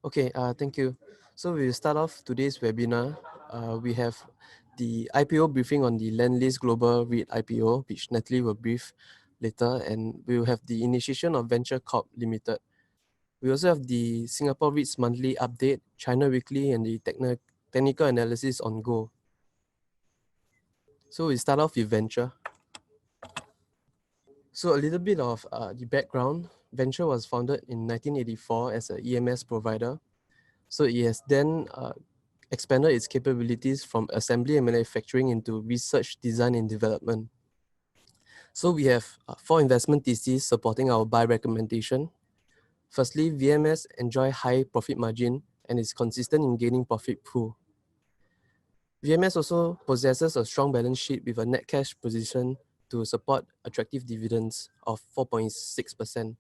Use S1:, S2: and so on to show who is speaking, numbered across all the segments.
S1: Okay, thank you. So we'll start off today's webinar. We have the IPO briefing on the Landlease Global REIT IPO, which Natalie will brief later, and we will have the initiation of Venture Corp Limited. We also have the Singapore REITs Monthly update, China Weekly, and the technical analysis on Go. So we start off with Venture. So a little bit of the background. Venture was founded in 1984 as an EMS provider. So it has then expanded its capabilities from assembly and manufacturing into research, design, and development. So we have 4 investment theses supporting our buy recommendation. Firstly, VMS enjoy high profit margin and is consistent in gaining profit pool. VMS also possesses a strong balance sheet with a net cash position to support attractive dividends of 4.6%.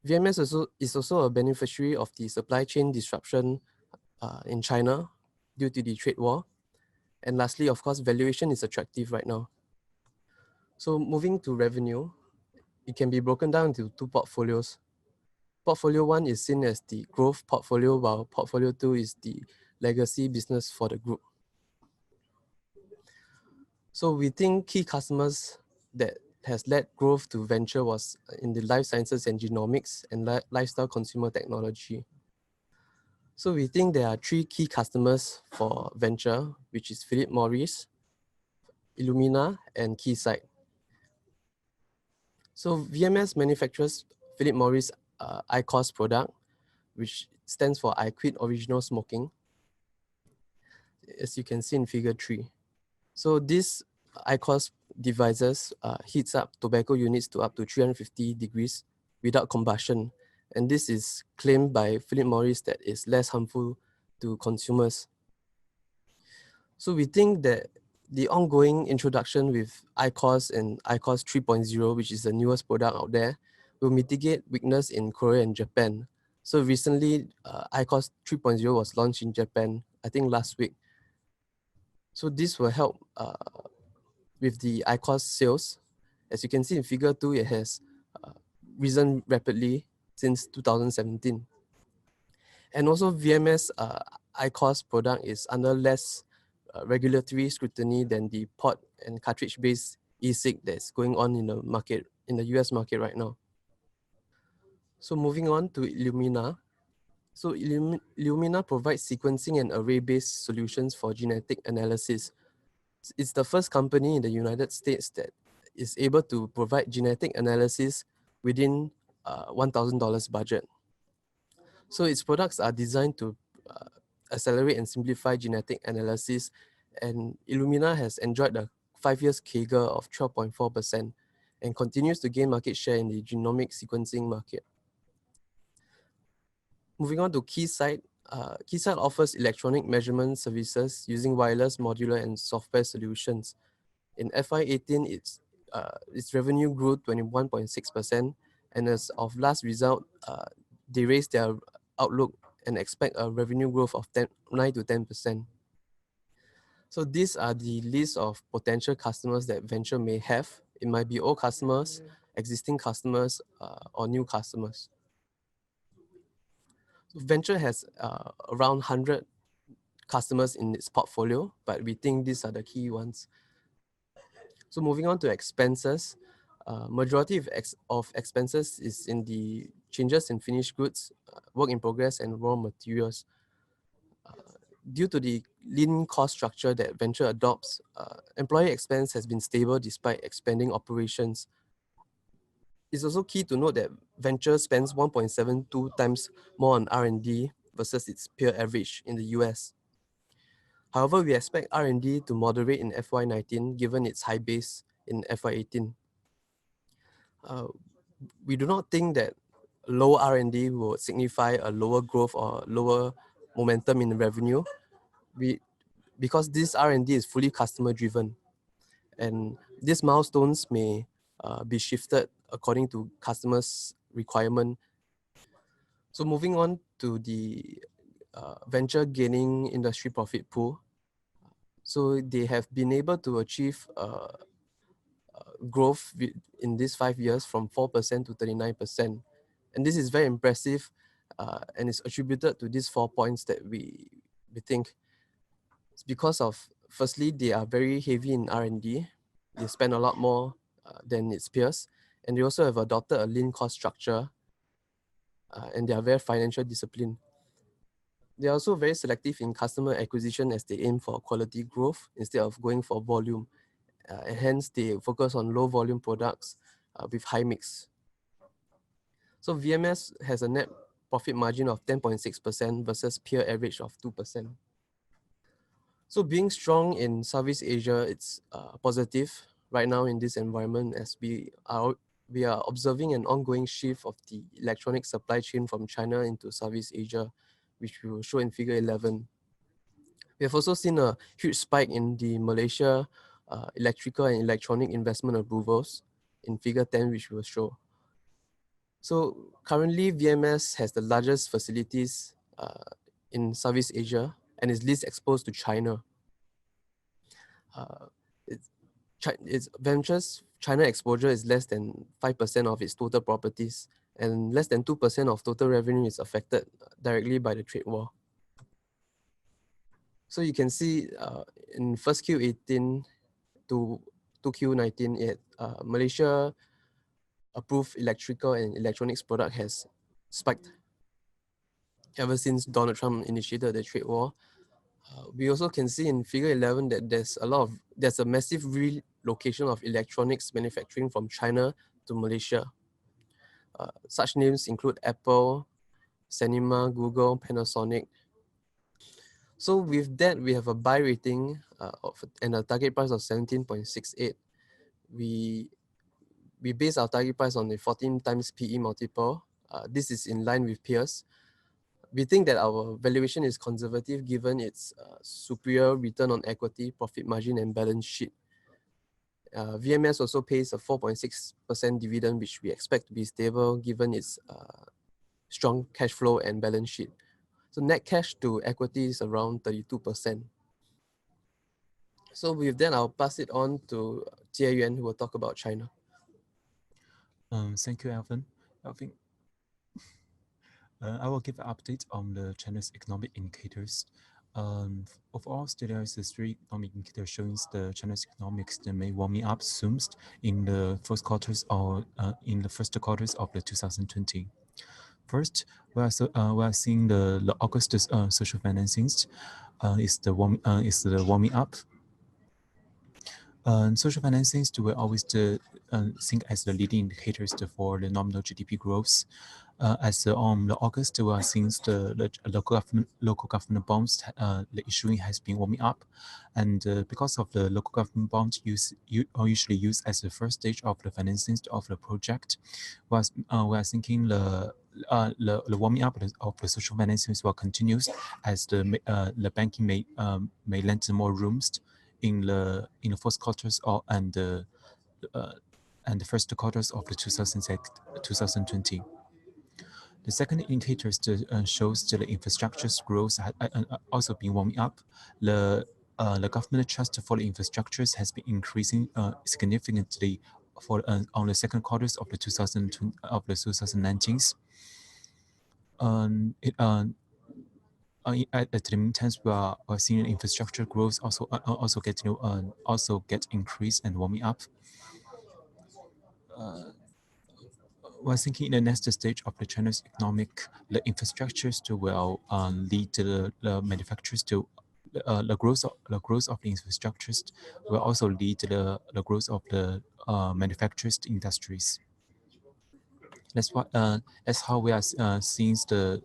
S1: VMS is also a beneficiary of the supply chain disruption in China due to the trade war. And lastly, of course, valuation is attractive right now. So moving to revenue, it can be broken down into 2 portfolios. Portfolio 1 is seen as the growth portfolio, while portfolio 2 is the legacy business for the group. So we think key customers that has led growth to venture was in the life sciences and genomics and lifestyle consumer technology. So we think there are 3 key customers for venture, which is Philip Morris, Illumina, and Keysight. So VMS manufactures Philip Morris IQOS product, which stands for I Quit Original Smoking, as you can see in figure 3. So this IQOS devices heats up tobacco units to up to 350 degrees without combustion. And this is claimed by Philip Morris that is less harmful to consumers. So we think that the ongoing introduction with IQOS and IQOS 3.0, which is the newest product out there, will mitigate weakness in Korea and Japan. So recently, IQOS 3.0 was launched in Japan, I think last week. So this will help with the IQOS sales. As you can see in figure 2, it has risen rapidly since 2017. And also VMS IQOS product is under less regulatory scrutiny than the pod and cartridge-based e-cig that's going on in the market, in the US market right now. So moving on to Illumina. So Illumina provides sequencing and array-based solutions for genetic analysis. It's the first company in the United States that is able to provide genetic analysis within $1,000 budget. So its products are designed to accelerate and simplify genetic analysis, and Illumina has enjoyed a 5 years CAGR of 12.4% and continues to gain market share in the genomic sequencing market. Moving on to Keysight. Keysight offers electronic measurement services using wireless, modular, and software solutions. In FY18, its revenue grew 21.6%, and as of last result, they raised their outlook and expect a revenue growth of 9 to 10%. So these are the list of potential customers that venture may have. It might be old customers, existing customers, or new customers. So venture has around 100 customers in its portfolio, but we think these are the key ones. So moving on to expenses, majority of expenses is in the changes in finished goods, work in progress, and raw materials. Due to the lean cost structure that venture adopts, employee expense has been stable despite expanding operations. It's also key to note that venture spends 1.72 times more on R&D versus its peer average in the US. However, we expect R&D to moderate in FY19 given its high base in FY18. We do not think that low R&D will signify a lower growth or lower momentum in revenue, because this R&D is fully customer driven, and these milestones may be shifted according to customers' requirement. So moving on to the venture gaining industry profit pool. So they have been able to achieve growth in these 5 years from 4% to 39%. And this is very impressive and it's attributed to these 4 points that we think. It's because of, firstly, they are very heavy in R&D. They spend a lot more than its peers, and they also have adopted a lean cost structure, and they are very financial disciplined. They are also very selective in customer acquisition as they aim for quality growth instead of going for volume. And hence, they focus on low volume products with high mix. So VMS has a net profit margin of 10.6% versus peer average of 2%. So being strong in Southeast Asia, it's positive right now in this environment, as we are observing an ongoing shift of the electronic supply chain from China into Southeast Asia, which we will show in figure 11. We have also seen a huge spike in the Malaysia electrical and electronic investment approvals in figure 10, which we will show. So currently, VMS has the largest facilities in Southeast Asia and is least exposed to China. Its ventures China exposure is less than 5% of its total properties, and less than 2% of total revenue is affected directly by the trade war. So you can see in first Q18 to 2Q19, Malaysia approved electrical and electronics product has spiked ever since Donald Trump initiated the trade war. We also can see in figure 11 that there's a massive relocation of electronics manufacturing from China to Malaysia. Such names include Apple, Cinema, Google, Panasonic. So with that, we have a buy rating and a target price of 17.68. We base our target price on the 14 times PE multiple. This is in line with peers. We think that our valuation is conservative given its superior return on equity, profit margin, and balance sheet. VMS also pays a 4.6% dividend, which we expect to be stable given its strong cash flow and balance sheet. So net cash to equity is around 32%. So with that, I'll pass it on to Jie Yuan, who will talk about China.
S2: Thank you, Alvin. I will give an update on the China's economic indicators. Overall, there is 3 economic indicators showing the China's economics that may warming up soon in the first quarters or in the first quarters of the 2020. First, we are seeing the August social financings is the warming up. Social financings will always think as the leading indicators for the nominal GDP growth. As on the August, we are seeing the local government bonds, the issuing has been warming up, and because of the local government bonds usually used as the first stage of the financing of the project, we are thinking the warming up of the social financings will continue as the banking may lend more rooms in the first quarters and the first quarters of the 2020. The second indicator shows the infrastructure's growth also been warming up. The government trust for the infrastructures has been increasing significantly on the second quarters of the 2019. At the meantime, we are seeing infrastructure growth also get increased and warming up. We're thinking in the next stage of the China's economic, the infrastructures will lead the manufacturers to the growth of the infrastructures will also lead the growth of the manufacturers industries. That's how we are seeing the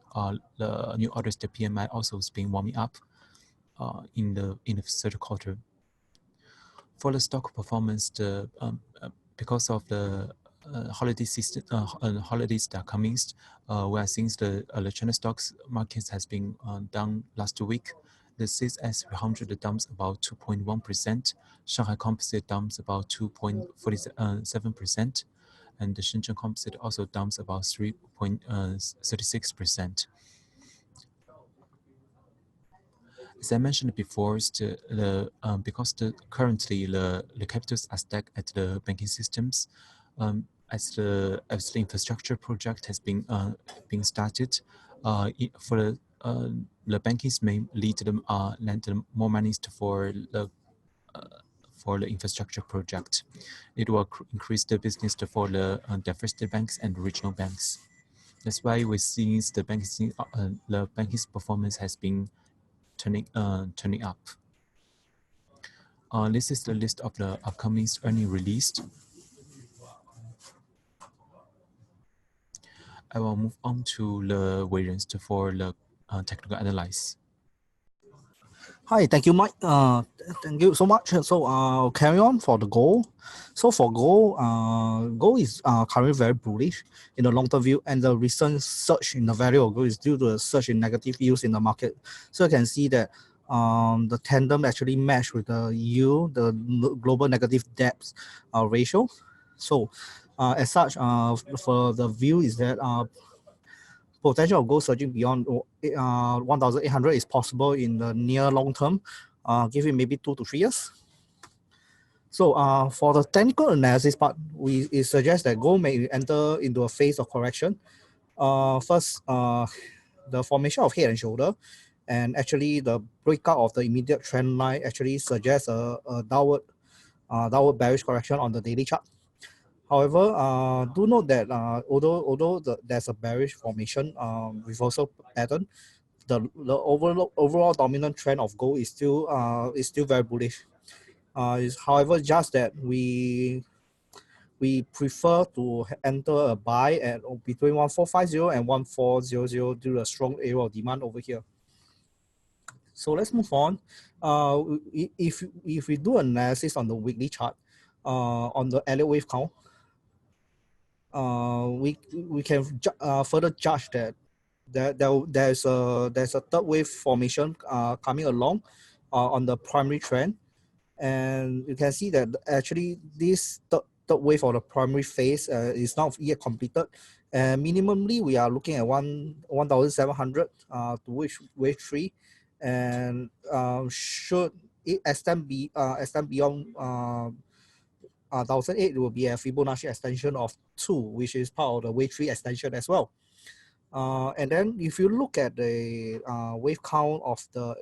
S2: new orders. The PMI also has been warming up in the third quarter. For the stock performance, because of the holiday season, holidays that are coming, we are seeing the China stocks markets has been down last week. The CSI 300 dumps about 2.1%, Shanghai Composite dumps about 2.47%, and the Shenzhen Composite also dumps about 3.36%. As I mentioned before, because currently the capitals are stacked at the banking systems, as the infrastructure project has been started, For the banks may lead them lend them more money for the infrastructure project. It will increase the business for the diversity banks and regional banks. That's why we see the banking's performance has been turning up. This is the list of the upcoming earnings released. I will move on to the variance for the technical analysis.
S3: Hi, thank you, Mike. Thank you so much. So I'll carry on for the gold. So for gold, gold is currently very bullish in the long-term view, and the recent surge in the value of gold is due to a surge in negative yields in the market. So you can see that the tandem actually matched with the yield, the global negative debt ratio. So as such, for the view is that potential of gold surging beyond 1,800 is possible in the near long term, given maybe 2 to 3 years. So for the technical analysis part, it suggests that gold may enter into a phase of correction. First, the formation of head and shoulder, and actually the breakout of the immediate trend line actually suggests a downward bearish correction on the daily chart. However, do note that although there's a bearish formation reversal pattern, the overall dominant trend of gold is still very bullish. However, just that we prefer to enter a buy at between 1450 and 1400 due to a strong area of demand over here. So let's move on. If we do analysis on the weekly chart, on the Elliott wave count, we can further judge that there's a third wave formation coming along on the primary trend, and you can see that actually this third wave of the primary phase is not yet completed, and minimally we are looking at 1,700 to which wave 3, and should it extend beyond 1,008, it will be a Fibonacci extension of 2, which is part of the wave 3 extension as well. And then if you look at the wave count of the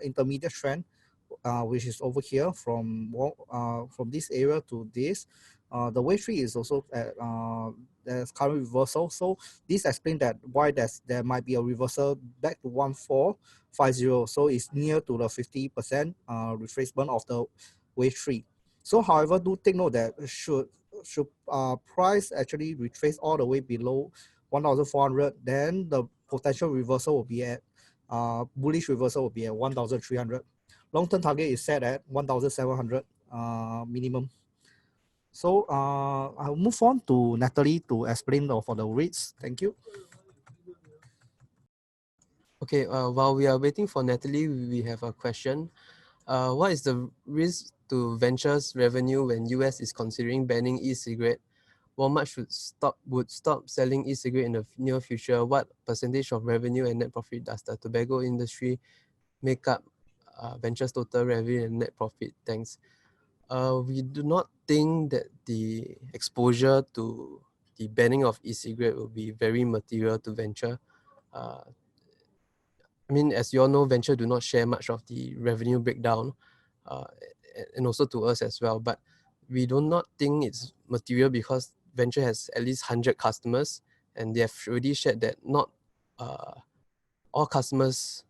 S3: intermediate trend, which is over here from this area to this, the wave 3 is also at there's current reversal. So this explains that why there might be a reversal back to 1450. So it's near to the 50% retracement of the wave 3. So however, do take note that should price actually retrace all the way below 1,400, then the potential reversal will be at bullish reversal will be at 1,300. Long-term target is set at 1,700 minimum. So I'll move on to Natalie to explain for the REITs. Thank you.
S1: Okay, while we are waiting for Natalie, we have a question. What is the risk to ventures revenue when US is considering banning e-cigarette? Walmart would stop selling e-cigarette in the near future. What percentage of revenue and net profit does the tobacco industry make up ventures total revenue and net profit? Thanks. We do not think that the exposure to the banning of e-cigarette will be very material to venture. I mean, as you all know, venture do not share much of the revenue breakdown, and also to us as well. But we do not think it's material because venture has at least 100 customers, and they have already shared that not all customers,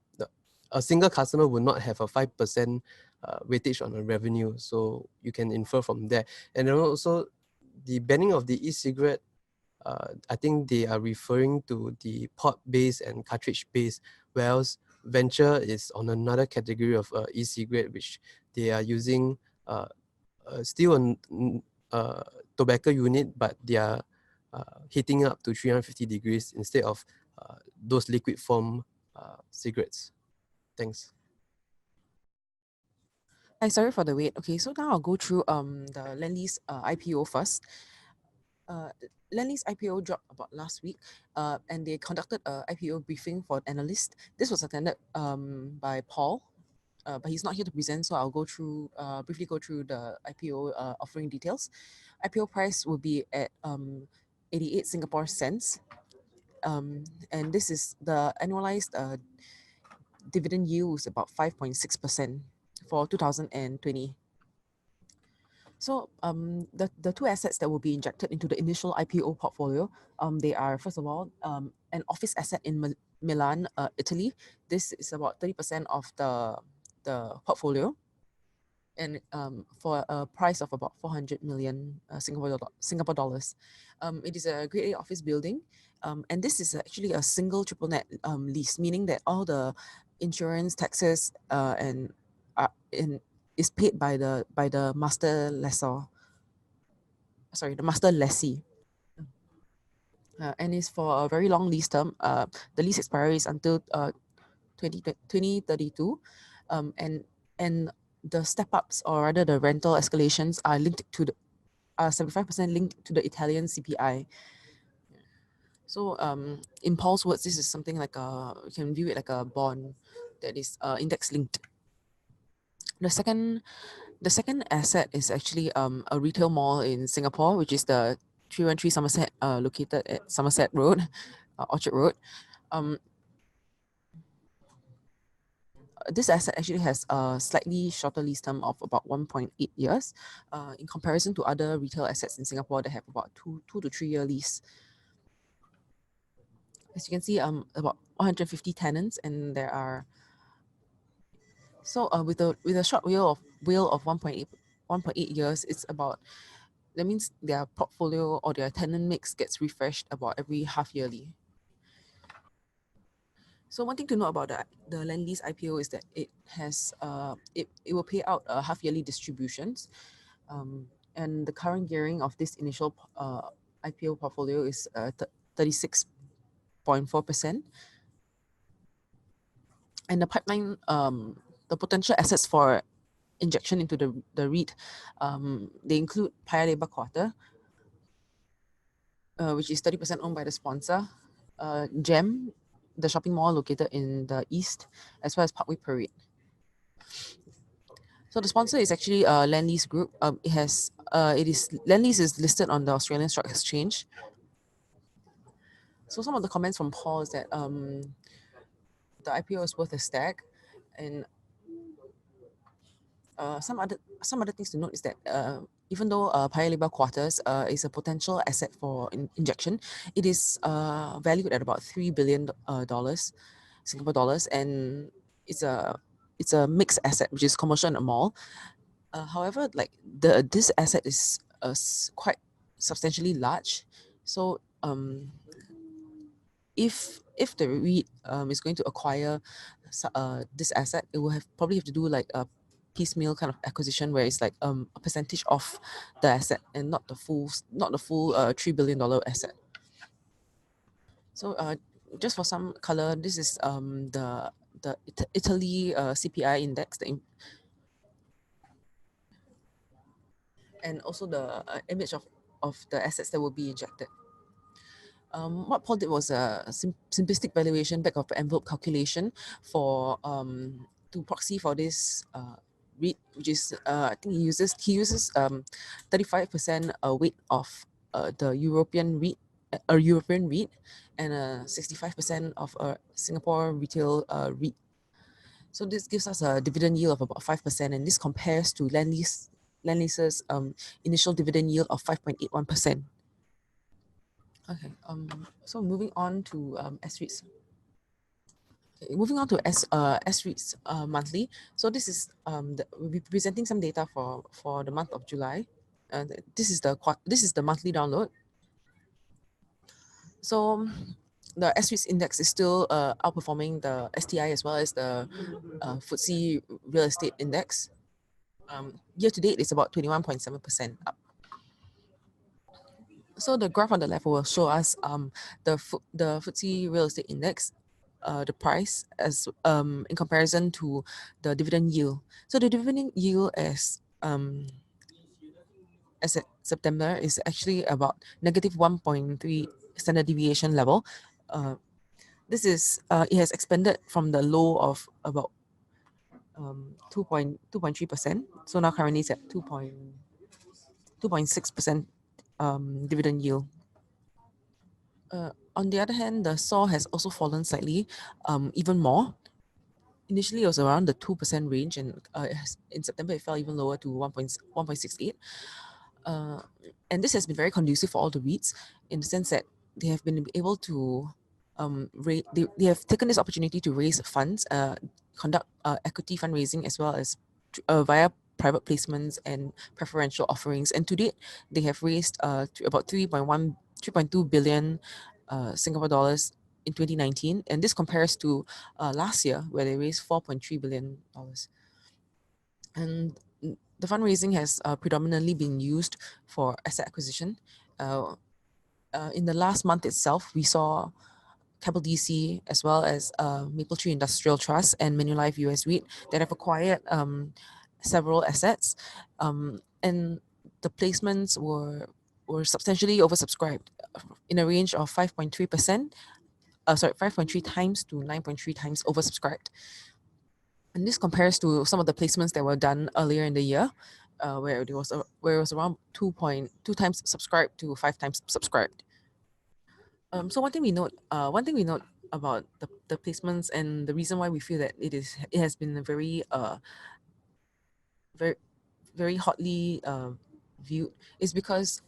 S1: a single customer would not have a 5% weightage on the revenue. So you can infer from there. And then also the banning of the e-cigarette, I think they are referring to the pod-based and cartridge-based, whereas venture is on another category of e-cigarette, which they are using still a tobacco unit, but they are heating up to 350 degrees instead of those liquid form cigarettes. Thanks.
S4: Hi, sorry for the wait. Okay, so now I'll go through the Lendlease IPO first. Lendlease IPO dropped about last week, and they conducted a IPO briefing for analysts. This was attended by Paul, but he's not here to present, so I'll go through briefly go through the IPO offering details. IPO price will be at 88 Singapore cents. And this is the annualized dividend yield is about 5.6% for 2020. So the two assets that will be injected into the initial IPO portfolio, they are, first of all, an office asset in Milan, Italy. This is about 30% of the portfolio, and for a price of about 400 million Singapore dollars. It is a Grade A office building, and this is actually a single triple net lease, meaning that all the insurance, taxes, and is paid by the master lessor. Sorry, the master lessee. And is for a very long lease term. The lease expiry is until 2032, and the step-ups, or rather the rental escalations, are linked to the 75% linked to the Italian CPI. So in Paul's words, this is something like you can view it like a bond that is index linked. The second asset is actually a retail mall in Singapore, which is the 313 Somerset, located at Somerset Road, Orchard Road. This asset actually has a slightly shorter lease term of about 1.8 years, in comparison to other retail assets in Singapore that have about 2 to 3 year lease. As you can see, about 150 tenants, and there are with a short wheel of 1.8 years, it's about, that means their portfolio or their tenant mix gets refreshed about every half yearly. So one thing to know about the Lendlease IPO is that it has it will pay out half yearly distributions, and the current gearing of this initial IPO portfolio is 36.4%, and the pipeline, the potential assets for injection into the REIT, they include Paya Lebar Quarter, which is 30% owned by the sponsor, GEM, the shopping mall located in the east, as well as Parkway Parade. So the sponsor is actually Landlease Group. Landlease is listed on the Australian Stock Exchange. So some of the comments from Paul is that the IPO is worth a stag, and some other things to note is that even though Paya Lebar Quarters is a potential asset for injection, it is valued at about $3 billion Singapore dollars, and it's a mixed asset, which is commercial and a mall. However, like this asset is quite substantially large, so if the REIT is going to acquire this asset, it will probably have to do like a piecemeal kind of acquisition, where it's like a percentage of the asset and not the full $3 billion asset. So just for some color, this is the Italy CPI index, and also the image of the assets that will be injected. What Paul did was a simplistic valuation back of envelope calculation for to proxy for this REIT, which is I think he uses 35% weight of the European REIT, and 65% of a Singapore retail REIT. So this gives us a dividend yield of about 5%, and this compares to Lendlease's initial dividend yield of 5.81%. Okay, so moving on to SREITs. Okay, moving on to SREITs Monthly. So this is we'll be presenting some data for the month of July. This is the monthly download. So the SREITs index is still outperforming the STI as well as the FTSE Real Estate Index. Year to date, it's about 21.7% up. So the graph on the left will show us the FTSE Real Estate Index, the price as in comparison to the dividend yield. So the dividend yield as at September is actually about negative 1.3 standard deviation level. This is it has expanded from the low of about 2.3%. So now currently it's at 2.6% dividend yield. On On the other hand, the SAW has also fallen slightly, even more. Initially, it was around the 2% range, and in September, it fell even lower to 1.68. And this has been very conducive for all the REITs in the sense that they have been able to they have taken this opportunity to raise funds, conduct equity fundraising as well as via private placements and preferential offerings. And to date, they have raised about 3.2 billion Singapore dollars in 2019, and this compares to last year where they raised $4.3 billion. And the fundraising has predominantly been used for asset acquisition. In the last month itself, we saw Capital DC as well as Mapletree Industrial Trust and Manulife US REIT that have acquired several assets, and the placements were substantially oversubscribed in a range of 5.3%. 5.3 times to 9.3 times oversubscribed. And this compares to some of the placements that were done earlier in the year, where it was around 2.2 times subscribed to 5 times subscribed. So one thing we note about the placements, and the reason why we feel that it has been a very very hotly viewed is because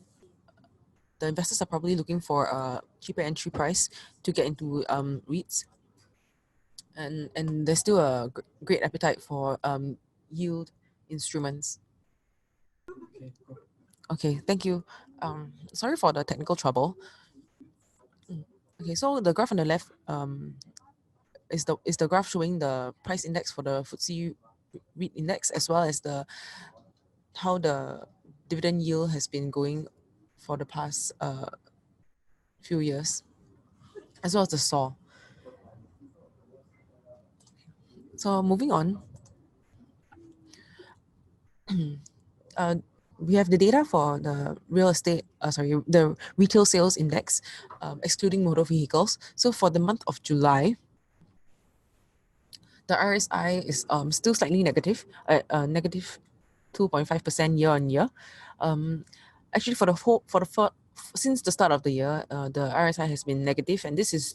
S4: the investors are probably looking for a cheaper entry price to get into REITs, and there's still a great appetite for yield instruments.
S1: Okay, cool.
S4: Okay, thank you. Sorry for the technical trouble. Okay, so the graph on the left is the graph showing the price index for the FTSE REIT index as well as how the dividend yield has been going for the past few years, as well as the SAW. So moving on, we have the data for the the retail sales index, excluding motor vehicles. So for the month of July, the RSI is still slightly negative, negative 2.5% year on year. Actually, since the start of the year, the RSI has been negative, and this is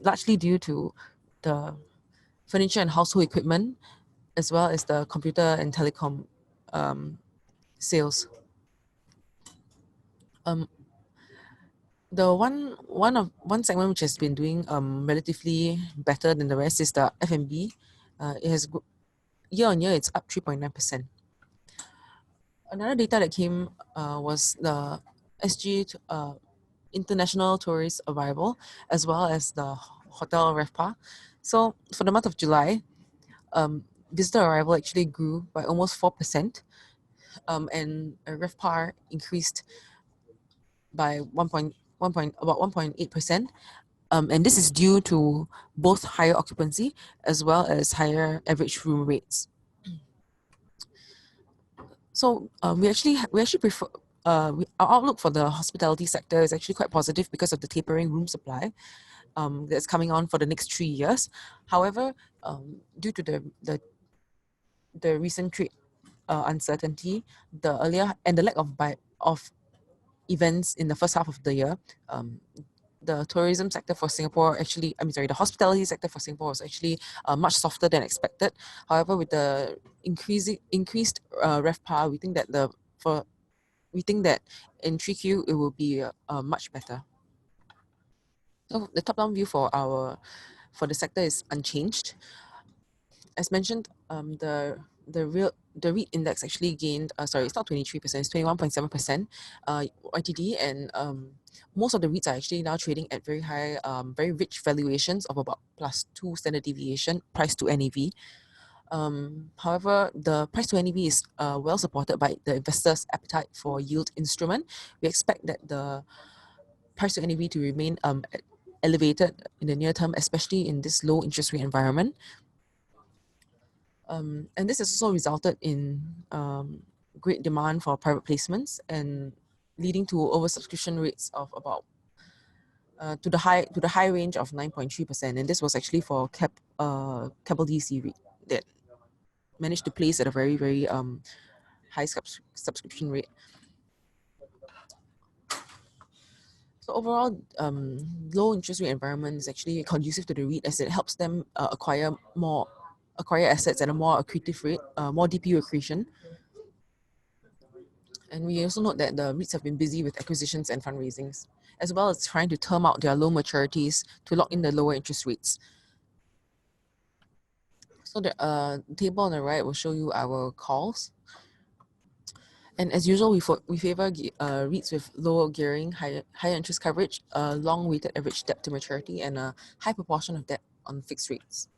S4: largely due to the furniture and household equipment, as well as the computer and telecom sales. The one segment which has been doing relatively better than the rest is the F&B. It has year on year it's up 3.9%. Another data that came was the SG international tourist arrival as well as the hotel RevPAR. So for the month of July, visitor arrival actually grew by almost 4%, and RevPAR increased by about 1.8%. And this is due to both higher occupancy as well as higher average room rates. So we actually prefer our outlook for the hospitality sector is actually quite positive because of the tapering room supply that's coming on for the next 3 years. However, due to the recent trade uncertainty, the lack of events in the first half of the year, the tourism sector for Singapore the hospitality sector for Singapore was actually much softer than expected. However, with the increased RevPAR, we think that in 3Q it will be much better. So the top-down view for the sector is unchanged. As mentioned, the REIT index actually gained, it's not 23%, it's 21.7% YTD, and most of the REITs are actually now trading at very high, very rich valuations of about +2 standard deviation price to NAV. However, the price to NAV is well supported by the investors' appetite for yield instrument. We expect that the price to NAV to remain elevated in the near term, especially in this low interest rate environment. And this has also resulted in great demand for private placements and leading to oversubscription rates of about to the high range of 9.3%. And this was actually for Capital DC REIT that managed to place at a very, very high subscription rate. So overall, low interest rate environment is actually conducive to the REIT as it helps them acquire assets at a more accretive rate, more DPU accretion. And we also note that the REITs have been busy with acquisitions and fundraisings, as well as trying to term out their low maturities to lock in the lower interest rates. So the table on the right will show you our calls. And as usual, we favor REITs with lower gearing, higher interest coverage, long weighted average debt to maturity, and a high proportion of debt on fixed rates.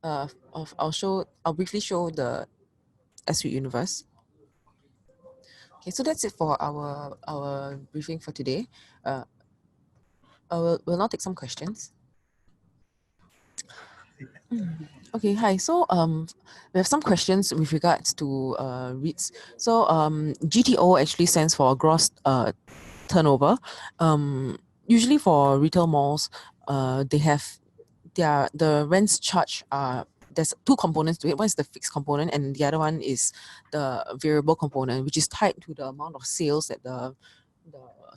S4: I'll briefly show the SREIT universe. Okay, so that's it for our briefing for today. We'll now take some questions. Okay, hi. So we have some questions with regards to REITs. So GTO actually stands for gross turnover. Usually for retail malls, they have the rents charged are, there's two components to it. One is the fixed component and the other one is the variable component, which is tied to the amount of sales that the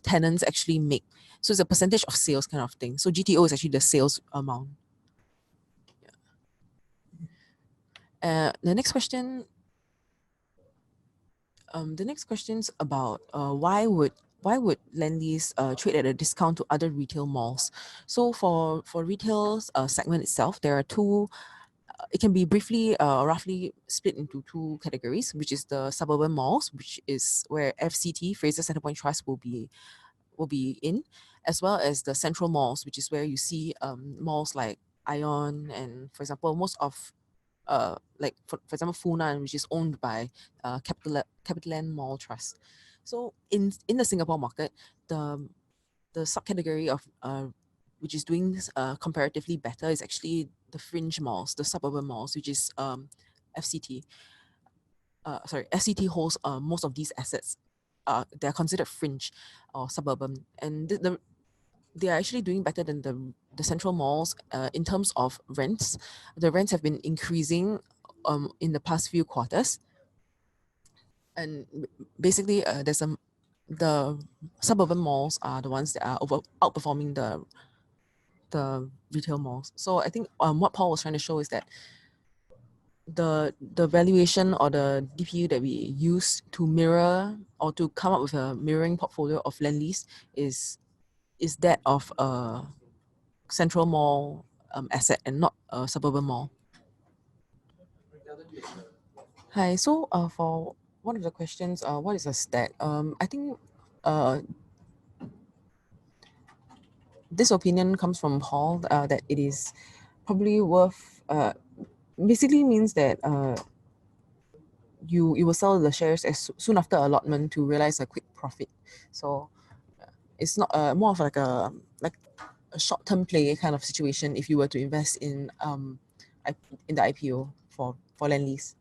S4: tenants actually make. So it's a percentage of sales kind of thing. So GTO is actually the sales amount. The next question is about why would Lendlease trade at a discount to other retail malls? So for retail segment itself, there are two. It can be briefly, roughly split into two categories, which is the suburban malls, which is where FCT, Fraser Centrepoint Trust, will be in, as well as the central malls, which is where you see malls like Ion and, for example, most of like for example Funan, which is owned by CapitaLand Mall Trust. So in the Singapore market, the subcategory of which is doing comparatively better is actually the fringe malls, the suburban malls, which is FCT. FCT holds most of these assets. They are considered fringe or suburban, and they are actually doing better than the central malls in terms of rents. The rents have been increasing in the past few quarters, and basically the suburban malls are the ones that are outperforming the retail malls. So I think what Paul was trying to show is that the valuation or the DPU that we use to mirror or to come up with a mirroring portfolio of Lendlease is that of a central mall asset and not a suburban mall. Hi, so for one of the questions, what is a stack? I think this opinion comes from Paul that it is probably worth, basically means that you will sell the shares as soon after allotment to realize a quick profit. So it's not more of like a short-term play kind of situation if you were to invest in the IPO for Lendlease.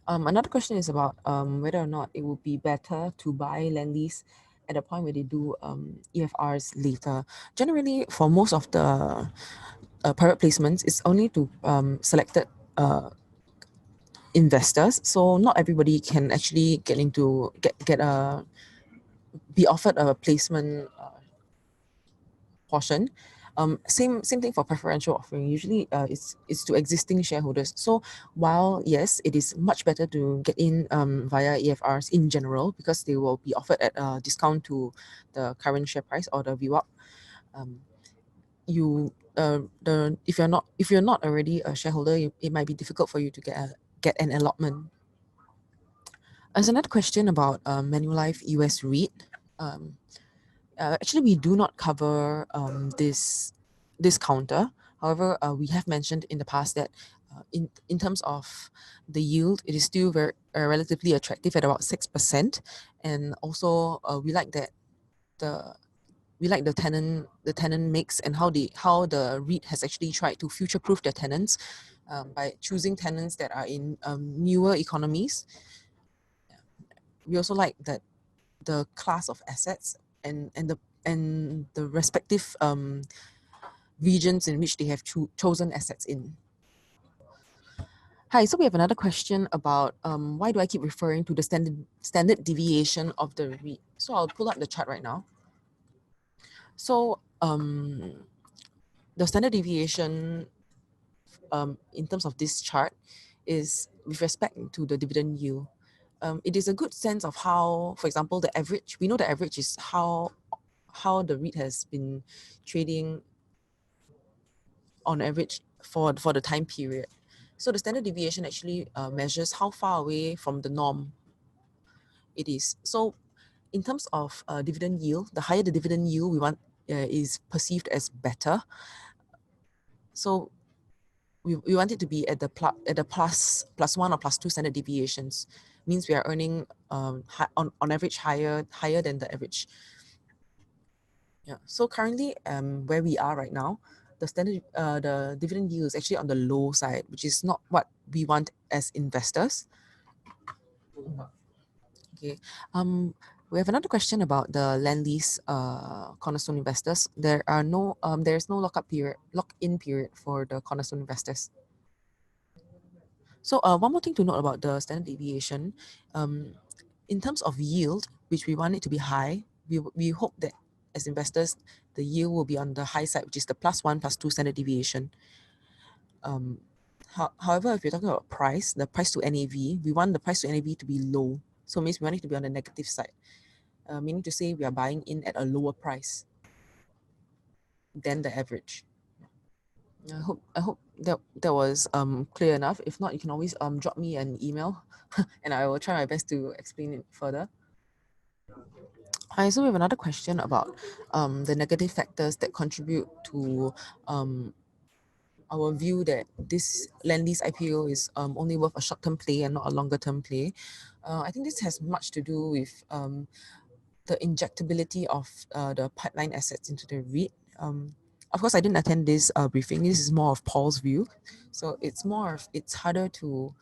S4: Another question is about whether or not it would be better to buy Lendlease at a point where they do EFRs later. Generally, for most of the private placements, it's only to selected investors. So not everybody can actually be offered a placement portion. Same thing for preferential offering. Usually it's to existing shareholders. So while yes, it is much better to get in via EFRs in general because they will be offered at a discount to the current share price or the VWAP. If you're not already a shareholder, it might be difficult for you to get an allotment. There's another question about Manulife US REIT. Actually, we do not cover this counter. However, we have mentioned in the past that in terms of the yield, it is still very relatively attractive at about 6%, and also we like that the tenant mix and how the REIT has actually tried to future-proof their tenants by choosing tenants that are in newer economies. We also like that the class of assets and the respective regions in which they have chosen assets in. Hi, so we have another question about why do I keep referring to the standard deviation of the REIT? So I'll pull up the chart right now. So the standard deviation in terms of this chart is with respect to the dividend yield. It is a good sense of how, for example, the average, we know the average is how the REIT has been trading on average for the time period. So the standard deviation actually measures how far away from the norm it is. So in terms of dividend yield, the higher the dividend yield we want is perceived as better. So we want it to be at the plus one or plus two standard deviations. Means we are earning on average higher than the average. Yeah. So currently, where we are right now, the dividend yield is actually on the low side, which is not what we want as investors. Okay. We have another question about the Lendlease cornerstone investors. There's no lock-in period for the cornerstone investors. So one more thing to note about the standard deviation, in terms of yield, which we want it to be high, we hope that as investors, the yield will be on the high side, which is the plus one, plus two standard deviation. However, if you're talking about price, the price to NAV, we want the price to NAV to be low. So it means we want it to be on the negative side, meaning to say we are buying in at a lower price than the average. I hope that was clear enough. If not, you can always drop me an email and I will try my best to explain it further. Hi, so we have another question about the negative factors that contribute to our view that this Lendlease IPO is only worth a short-term play and not a longer-term play. I think this has much to do with the injectability of the pipeline assets into the REIT. Of course, I didn't attend this briefing. This is more of Paul's view. So it's harder to,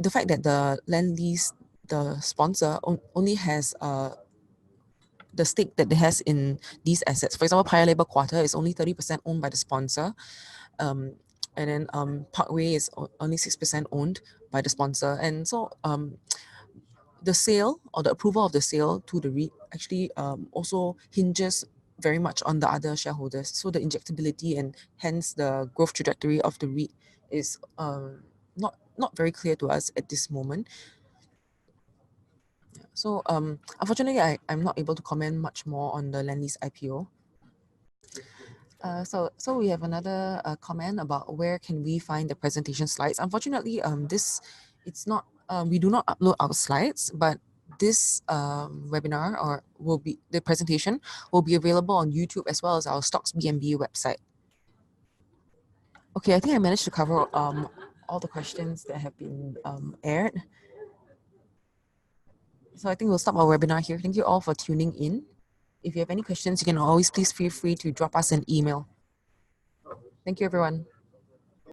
S4: the fact that the Lendlease, the sponsor only has the stake that it has in these assets. For example, Paya Lebar Quarter is only 30% owned by the sponsor. And then Parkway is only 6% owned by the sponsor. And so the sale or the approval of the sale to the REIT actually also hinges very much on the other shareholders. So the injectability and hence the growth trajectory of the REIT is not very clear to us at this moment. So unfortunately, I'm not able to comment much more on the Lendlease IPO. So we have another comment about where can we find the presentation slides. Unfortunately, it's not, we do not upload our slides, but this webinar the presentation will be available on YouTube as well as our Stocks BNB website. Okay, I think I managed to cover all the questions that have been aired. So I think we'll stop our webinar here. Thank you all for tuning in. If you have any questions, you can always please feel free to drop us an email. Thank you, everyone.